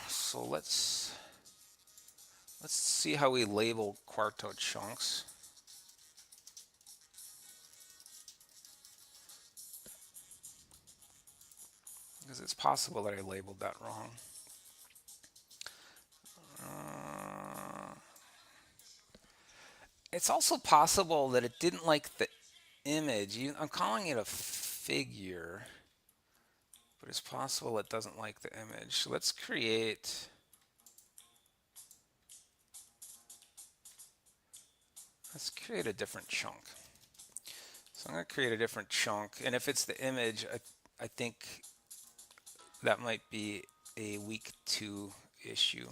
So let's see how we label Quarto chunks. Because it's possible that I labeled that wrong. It's also possible that it didn't like the image. I'm calling it a figure. but it's possible it doesn't like the image. So let's create a different chunk. So I'm going to create a different chunk, and if it's the image, I think that might be a week 2 issue.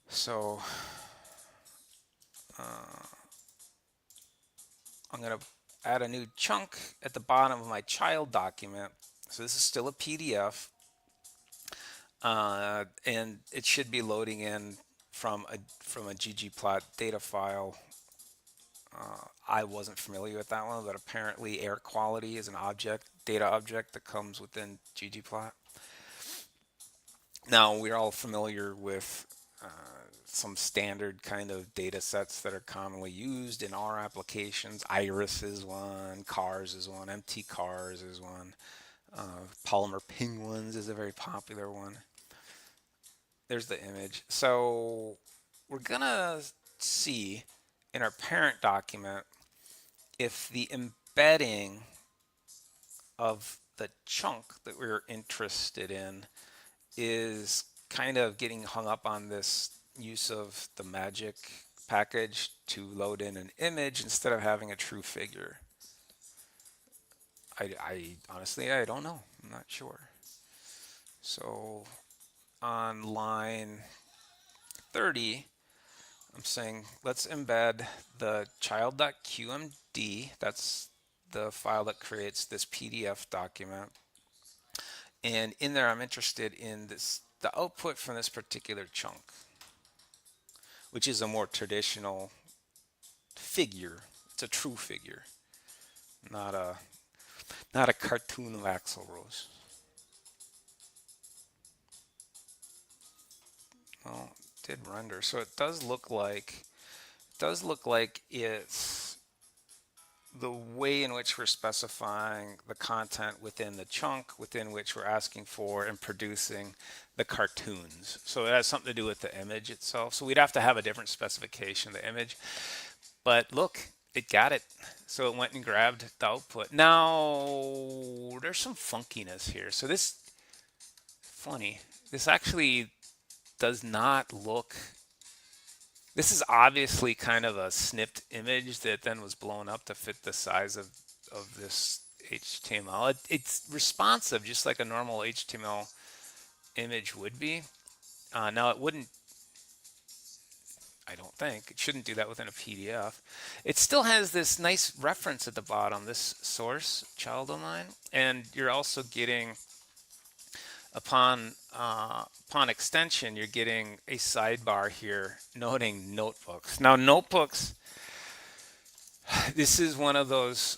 So I'm going to add a new chunk at the bottom of my child document. So this is still a PDF, and it should be loading in from a ggplot data file. I wasn't familiar with that one, but apparently air quality is an data object that comes within ggplot. Now, we're all familiar with some standard kind of data sets that are commonly used in our applications. Iris is one, cars is one, MT cars is one, polymer penguins is a very popular one. There's the image. So we're gonna see in our parent document if the embedding of the chunk that we're interested in is kind of getting hung up on this use of the magic package to load in an image instead of having a true figure. I honestly, I don't know. I'm not sure. So on line 30, I'm saying let's embed the child.qmd. That's the file that creates this PDF document. And in there, I'm interested in the output from this particular chunk, which is a more traditional figure. It's a true figure, not a cartoon of Axl Rose. Well, it did render, so it does look like it's the way in which we're specifying the content within the chunk within which we're asking for and producing the cartoons. So it has something to do with the image itself. So we'd have to have a different specification of the image. But look, it got it. So it went and grabbed the output. Now, there's some funkiness here. So this actually does not look. This is obviously kind of a snipped image that then was blown up to fit the size of this HTML. It's responsive, just like a normal HTML image would be. Now it wouldn't, I don't think, it shouldn't do that within a PDF. It still has this nice reference at the bottom, this source, child domain, and you're also getting, upon extension, you're getting a sidebar here noting notebooks. Now, notebooks, this is one of those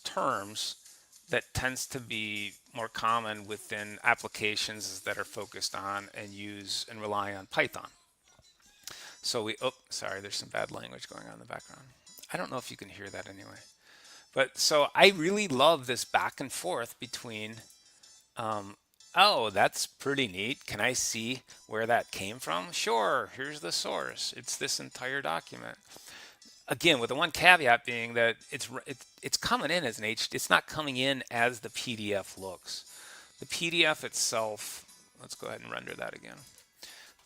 terms that tends to be more common within applications that are focused on and use and rely on Python. So sorry, there's some bad language going on in the background. I don't know if you can hear that anyway. But so I really love this back and forth between, oh, that's pretty neat. Can I see where that came from? Sure, here's the source. It's this entire document. Again, with the one caveat being that it's coming in as an it's not coming in as the PDF looks. The PDF itself, let's go ahead and render that again.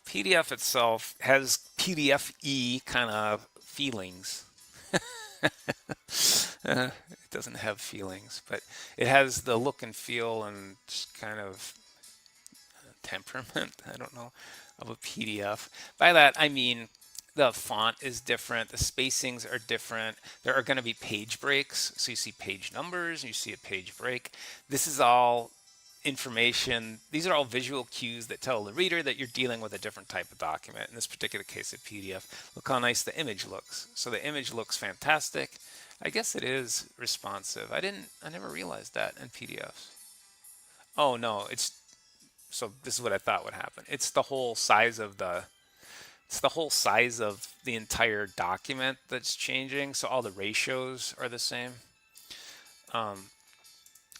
PDF itself has PDF-y kind of feelings. It doesn't have feelings, but it has the look and feel and just kind of temperament, I don't know, of a PDF. By that, I mean the font is different, the spacings are different, there are going to be page breaks, so you see page numbers, you see a page break. This is all information, these are all visual cues that tell the reader that you're dealing with a different type of document. In this particular case, a PDF. Look how nice the image looks. So the image looks fantastic. I guess it is responsive. I never realized that in PDFs. Oh no, so this is what I thought would happen. It's the whole size of the entire document that's changing. So all the ratios are the same.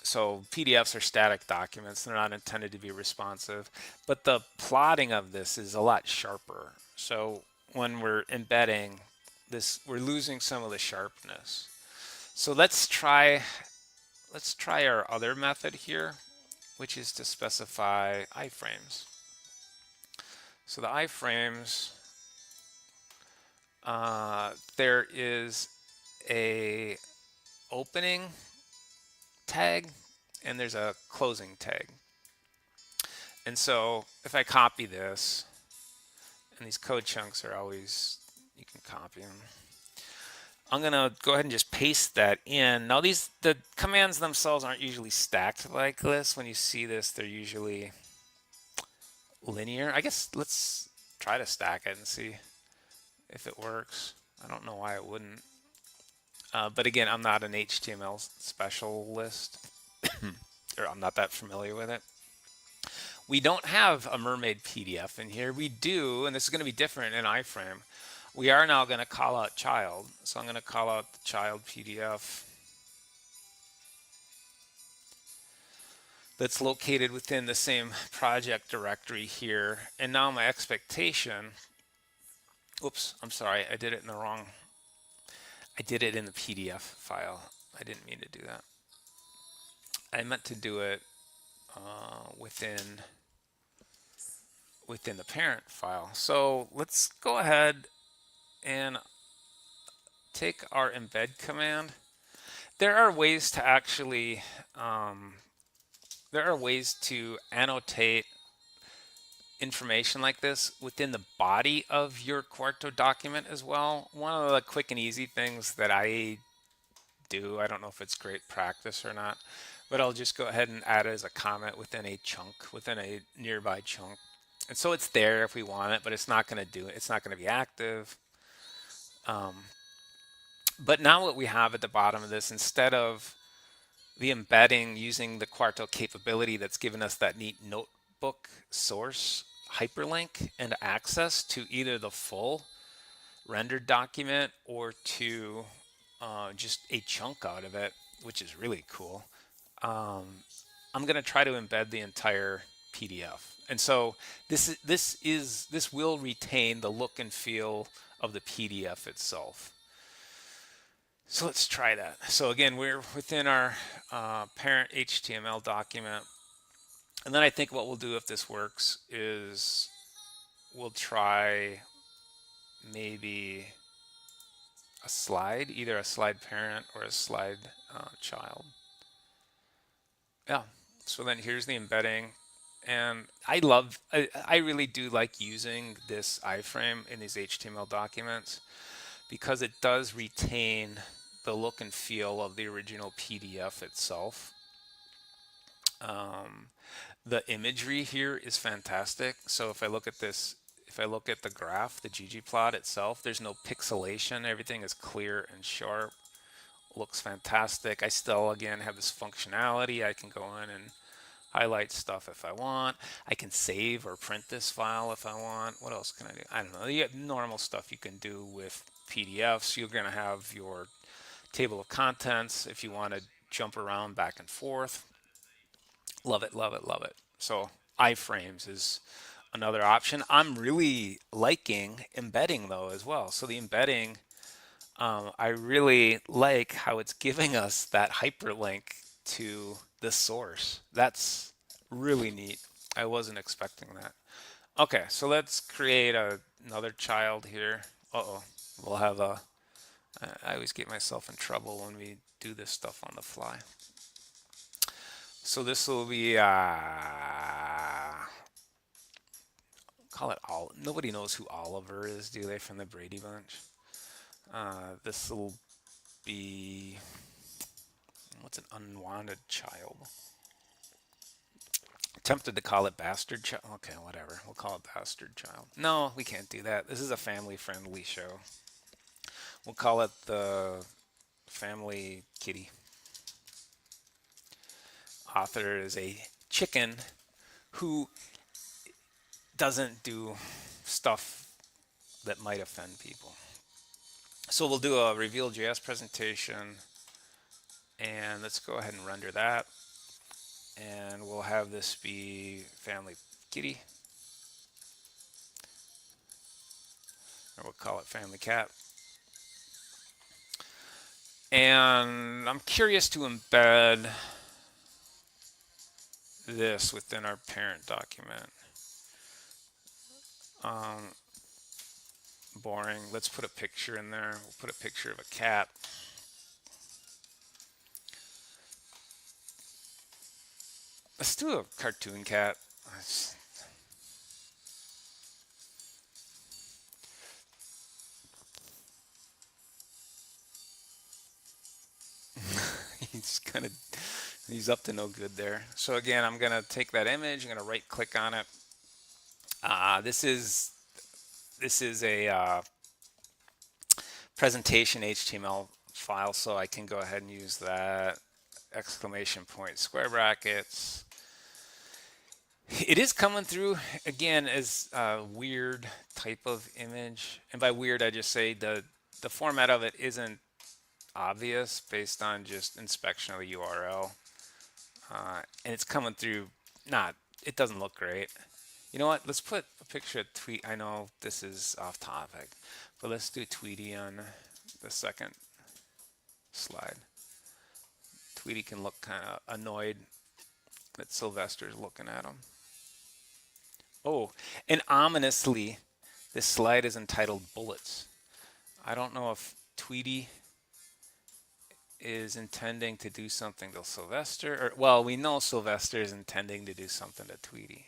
So PDFs are static documents. They're not intended to be responsive. But the plotting of this is a lot sharper. So when we're embedding this, we're losing some of the sharpness. So let's try our other method here, which is to specify iframes. So the iframes, there is a opening tag and there's a closing tag. And so if I copy this, and these code chunks are always, you can copy them. I'm gonna go ahead and just paste that in. Now the commands themselves aren't usually stacked like this. When you see this, they're usually linear. I guess let's try to stack it and see if it works. I don't know why it wouldn't. But again, I'm not an HTML specialist, or I'm not that familiar with it. We don't have a mermaid PDF in here. We do, and this is going to be different in iframe. We are now going to call out child. So I'm going to call out the child PDF that's located within the same project directory here. And now my expectation, oops, I'm sorry, I did it in the wrong, I did it in the PDF file. I didn't mean to do that. I meant to do it within the parent file. So let's go ahead and take our embed command. There are ways to actually annotate information like this within the body of your Quarto document as well. One of the quick and easy things that I do, I don't know if it's great practice or not, but I'll just go ahead and add it as a comment within a chunk, within a nearby chunk. And so it's there if we want it, but it's not going to do it. It's not going to be active. But now what we have at the bottom of this, instead of the embedding using the Quarto capability that's given us that neat notebook source hyperlink and access to either the full rendered document or to just a chunk out of it, which is really cool. I'm going to try to embed the entire PDF. And so this will retain the look and feel of the PDF itself. So let's try that. So again, we're within our parent HTML document. And then I think what we'll do if this works is we'll try maybe a slide, either a slide parent or a slide child. Yeah, so then here's the embedding. And I really do like using this iframe in these HTML documents because it does retain the look and feel of the original PDF itself. The imagery here is fantastic. So if I look at this, if I look at the graph, the ggplot itself, there's no pixelation. Everything is clear and sharp. Looks fantastic. I still, again, have this functionality. I can go in and highlight stuff if I want. I can save or print this file if I want. What else can I do? I don't know. You get normal stuff you can do with PDFs. You're going to have your table of contents if you want to jump around back and forth. Love it, love it, love it. So iframes is another option. I'm really liking embedding though as well. So the embedding, I really like how it's giving us that hyperlink to the source. That's really neat. I wasn't expecting that. Okay, so let's create another child here. Uh-oh, we'll have a, I always get myself in trouble when we do this stuff on the fly. So this will be, call it all. Nobody knows who Oliver is, do they, from the Brady Bunch? This will be, what's an unwanted child? Tempted to call it bastard child. Okay, whatever. We'll call it bastard child. No, we can't do that. This is a family-friendly show. We'll call it the family kitty. Author is a chicken who doesn't do stuff that might offend people. So we'll do a Reveal.js presentation, and let's go ahead and render that. And we'll have this be family kitty, or we'll call it family cat. And I'm curious to embed this within our parent document. Um, Boring. Let's put a picture in there. We'll put a picture of a cat. Let's do a cartoon cat. He's kind of he's up to no good there. So again, I'm gonna take that image. I'm gonna right click on it. This is a presentation HTML file, so I can go ahead and use that. Exclamation point, square brackets. It is coming through again as a weird type of image, and by weird I just say the format of it isn't obvious based on just inspection of the URL, and it's coming through not. It doesn't look great. You know what? Let's put a picture of Tweet. I know this is off topic, but let's do Tweety on the second slide. Tweety can look kind of annoyed that Sylvester's looking at him. Oh, and ominously, this slide is entitled Bullets. I don't know if Tweety is intending to do something to Sylvester, or well, we know Sylvester is intending to do something to Tweety,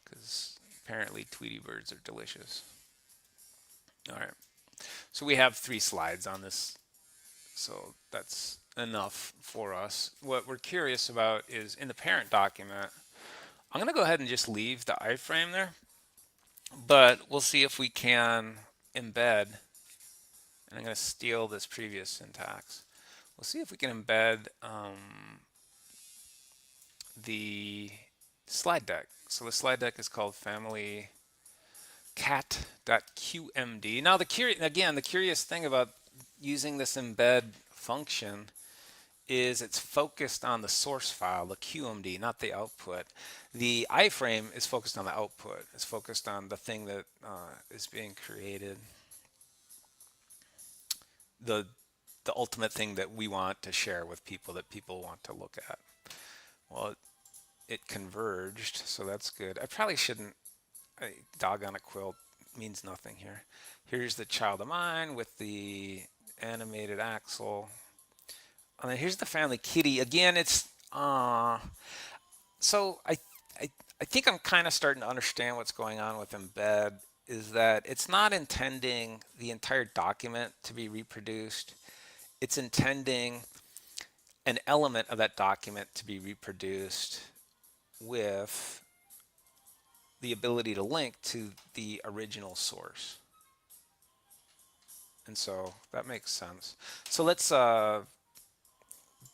because apparently Tweety birds are delicious. All right, so we have 3 slides on this, so that's enough for us. What we're curious about is in the parent document, I'm going to go ahead and just leave the iframe there, but we'll see if we can embed, and I'm going to steal this previous syntax. We'll see if we can embed the slide deck. So the slide deck is called family cat.qmd. Now the curious thing about using this embed function is it's focused on the source file, the QMD, not the output. The iframe is focused on the output. It's focused on the thing that is being created, the ultimate thing that we want to share with people, that people want to look at. Well, it converged, so that's good. I probably shouldn't. Dog on a quilt means nothing here. Here's the child of mine with the animated axle. And then here's the family kitty. Again, it's so I think I'm kind of starting to understand what's going on with embed, is that it's not intending the entire document to be reproduced. It's intending an element of that document to be reproduced with the ability to link to the original source. And so that makes sense. So let's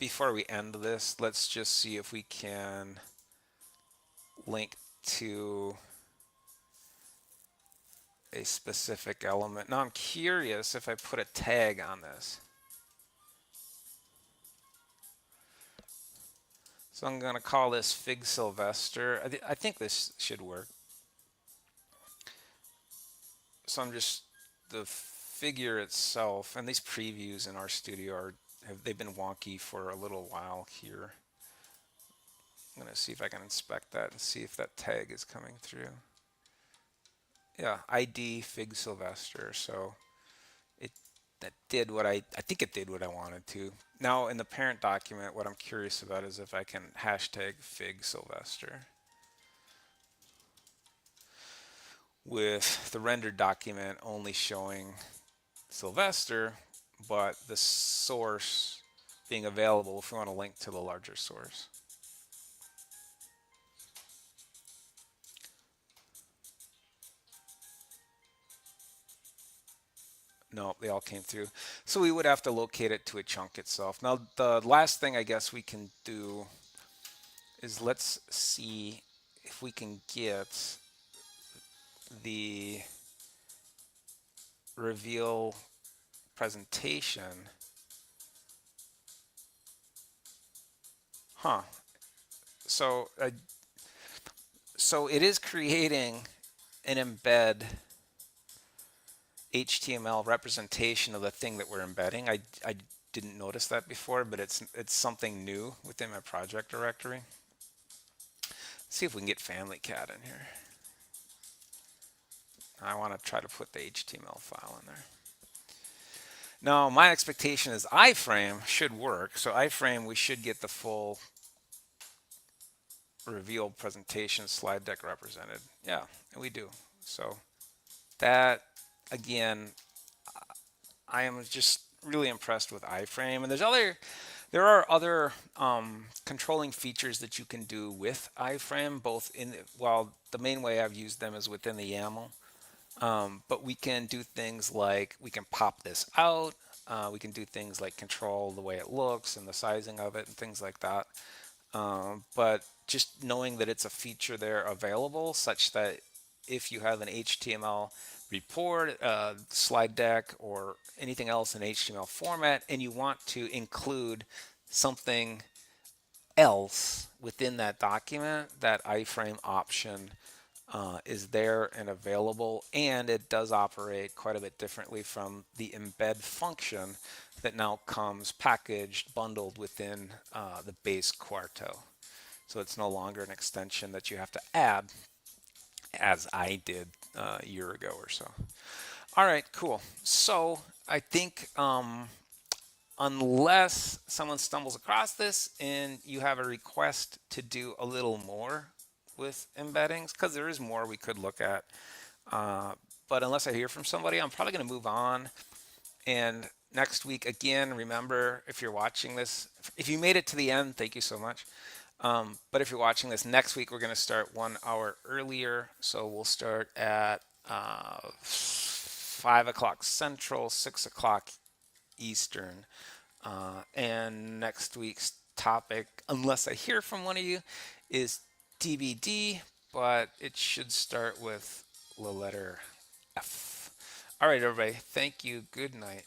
before we end this, let's just see if we can link to a specific element. Now I'm curious if I put a tag on this. So I'm going to call this Fig Sylvester. I think this should work. So I'm just, the figure itself, and these previews in RStudio they've been wonky for a little while here. I'm going to see if I can inspect that and see if that tag is coming through. Yeah, ID Fig Sylvester. So that did what I think it did what I wanted to. Now in the parent document, what I'm curious about is if I can hashtag Fig Sylvester with the rendered document only showing Sylvester, but the source being available if we want to link to the larger source. No, they all came through. So we would have to locate it to a chunk itself. Now, the last thing I guess we can do is let's see if we can get the reveal presentation. Huh. So, so it is creating an embed HTML representation of the thing that we're embedding. I didn't notice that before, but it's something new within my project directory. Let's see if we can get Family Cat in here. I want to try to put the HTML file in there. Now, my expectation is iframe should work. So iframe, we should get the full reveal presentation slide deck represented. Yeah, and we do. So that, again, I am just really impressed with iframe. And there are other controlling features that you can do with iframe, both in, well, the main way I've used them is within the YAML. But we can do things like we can pop this out. We can do things like control the way it looks and the sizing of it and things like that. But just knowing that it's a feature there available such that if you have an HTML report, slide deck, or anything else in HTML format, and you want to include something else within that document, that iframe option is there and available, and it does operate quite a bit differently from the embed function that now comes packaged, bundled within the base Quarto. So it's no longer an extension that you have to add, as I did a year ago or so. All right, cool. So I think unless someone stumbles across this and you have a request to do a little more with embeddings, because there is more we could look at. But unless I hear from somebody, I'm probably going to move on. And next week, again, remember, if you're watching this, if you made it to the end, thank you so much. But if you're watching this next week, we're going to start 1 hour earlier. So we'll start at 5 o'clock Central, 6 o'clock Eastern. And next week's topic, unless I hear from one of you, is TBD, but it should start with the letter F. All right, everybody. Thank you. Good night.